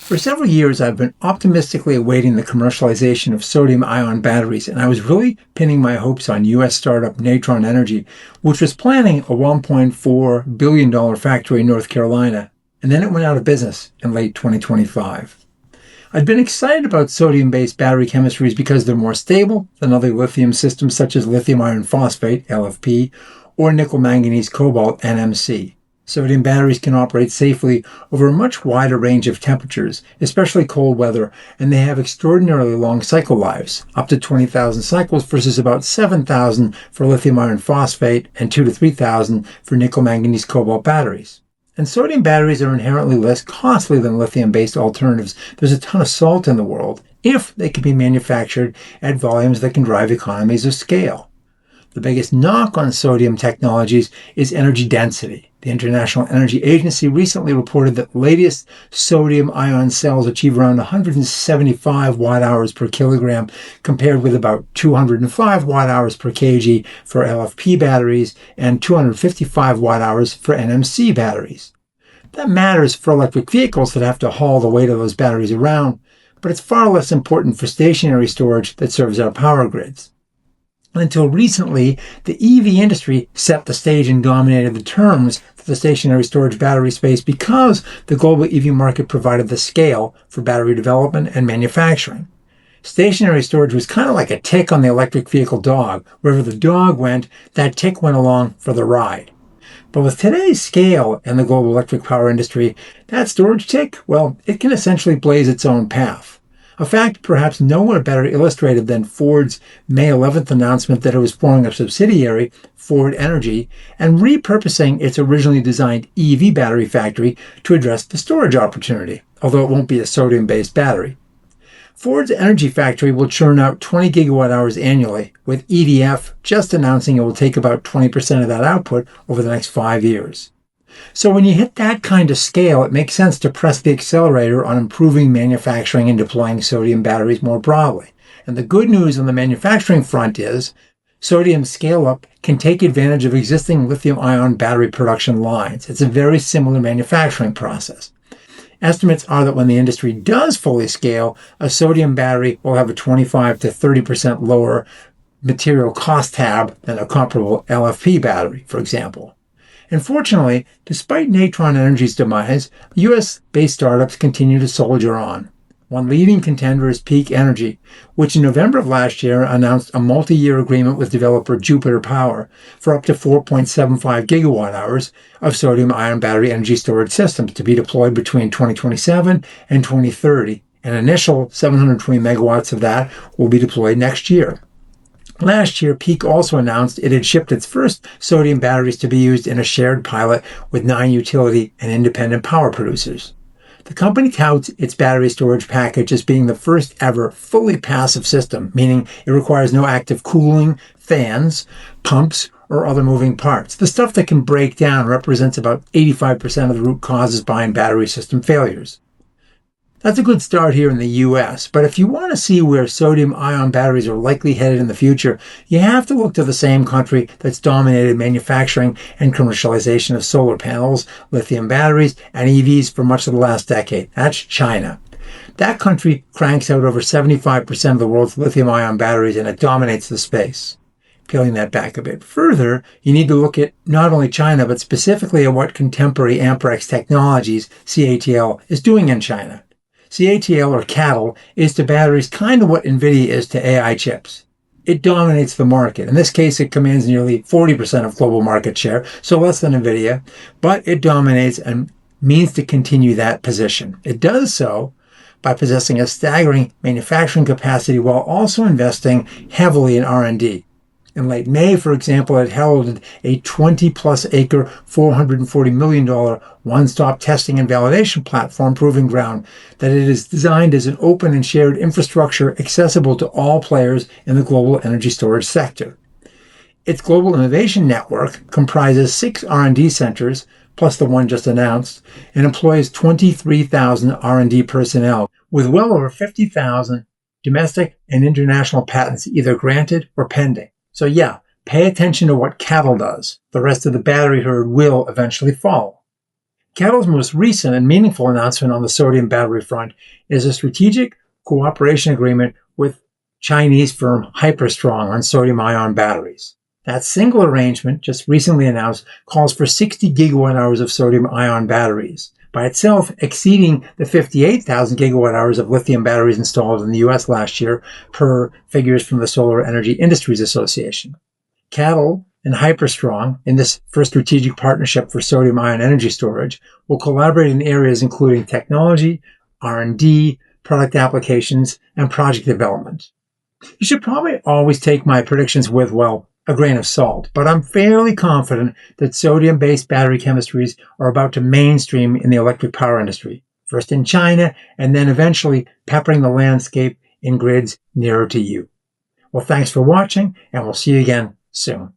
For several years, I've been optimistically awaiting the commercialization of sodium-ion batteries, and I was really pinning my hopes on U.S. startup Natron Energy, which was planning a $1.4 billion factory in North Carolina, and then it went out of business in late 2025. I'd been excited about sodium-based battery chemistries because they're more stable than other lithium systems such as lithium-ion phosphate, LFP, or nickel-manganese cobalt, NMC. Sodium batteries can operate safely over a much wider range of temperatures, especially cold weather, and they have extraordinarily long cycle lives, up to 20,000 cycles versus about 7,000 for lithium iron phosphate and 2,000 to 3,000 for nickel-manganese cobalt batteries. And sodium batteries are inherently less costly than lithium-based alternatives. There's a ton of salt in the world, if they can be manufactured at volumes that can drive economies of scale. The biggest knock on sodium technologies is energy density. The International Energy Agency recently reported that latest sodium-ion cells achieve around 175 watt-hours per kilogram, compared with about 205 watt-hours per kg for LFP batteries and 255 watt-hours for NMC batteries. That matters for electric vehicles that have to haul the weight of those batteries around, but it's far less important for stationary storage that serves our power grids. Until recently, the EV industry set the stage and dominated the terms for the stationary storage battery space because the global EV market provided the scale for battery development and manufacturing. Stationary storage was kind of like a tick on the electric vehicle dog. Wherever the dog went, that tick went along for the ride. But with today's scale in the global electric power industry, that storage tick, well, it can essentially blaze its own path. A fact perhaps nowhere better illustrated than Ford's May 11th announcement that it was forming a subsidiary, Ford Energy, and repurposing its originally designed EV battery factory to address the storage opportunity, although it won't be a sodium-based battery. Ford's Energy factory will churn out 20 gigawatt hours annually, with EDF just announcing it will take about 20% of that output over the next 5 years. So when you hit that kind of scale, it makes sense to press the accelerator on improving manufacturing and deploying sodium batteries more broadly. And the good news on the manufacturing front is sodium scale-up can take advantage of existing lithium-ion battery production lines. It's a very similar manufacturing process. Estimates are that when the industry does fully scale, a sodium battery will have a 25 to 30% lower material cost tab than a comparable LFP battery, for example. And fortunately, despite Natron Energy's demise, U.S.-based startups continue to soldier on. One leading contender is Peak Energy, which in November of last year announced a multi-year agreement with developer Jupiter Power for up to 4.75 gigawatt hours of sodium-ion battery energy storage systems to be deployed between 2027 and 2030. An initial 720 megawatts of that will be deployed next year. Last year, Peak also announced it had shipped its first sodium batteries to be used in a shared pilot with 9 utility and independent power producers. The company touts its battery storage package as being the first ever fully passive system, meaning it requires no active cooling, fans, pumps, or other moving parts. The stuff that can break down represents about 85% of the root causes behind battery system failures. That's a good start here in the US, but if you want to see where sodium-ion batteries are likely headed in the future, you have to look to the same country that's dominated manufacturing and commercialization of solar panels, lithium batteries, and EVs for much of the last decade. That's China. That country cranks out over 75% of the world's lithium-ion batteries, and it dominates the space. Peeling that back a bit further, you need to look at not only China, but specifically at what contemporary Amperex Technologies, CATL, is doing in China. CATL, or CATL, is to batteries kind of what NVIDIA is to AI chips. It dominates the market. In this case, it commands nearly 40% of global market share, so less than NVIDIA, but it dominates and means to continue that position. It does so by possessing a staggering manufacturing capacity while also investing heavily in R&D. In late May, for example, it held a 20-plus acre, $440 million one-stop testing and validation platform proving ground that it is designed as an open and shared infrastructure accessible to all players in the global energy storage sector. Its global innovation network comprises 6 R&D centers, plus the one just announced, and employs 23,000 R&D personnel, with well over 50,000 domestic and international patents either granted or pending. So yeah, pay attention to what CATL does. The rest of the battery herd will eventually follow. CATL's most recent and meaningful announcement on the sodium battery front is a strategic cooperation agreement with Chinese firm Hyperstrong on sodium-ion batteries. That single arrangement, just recently announced, calls for 60 gigawatt-hours of sodium-ion batteries, by itself exceeding the 58,000 gigawatt-hours of lithium batteries installed in the U.S. last year, per figures from the Solar Energy Industries Association. CATL and Hyperstrong, in this first strategic partnership for sodium-ion energy storage, will collaborate in areas including technology, R&D, product applications, and project development. You should probably always take my predictions with, well, a grain of salt, but I'm fairly confident that sodium-based battery chemistries are about to mainstream in the electric power industry, first in China, and then eventually peppering the landscape in grids nearer to you. Well, thanks for watching, and we'll see you again soon.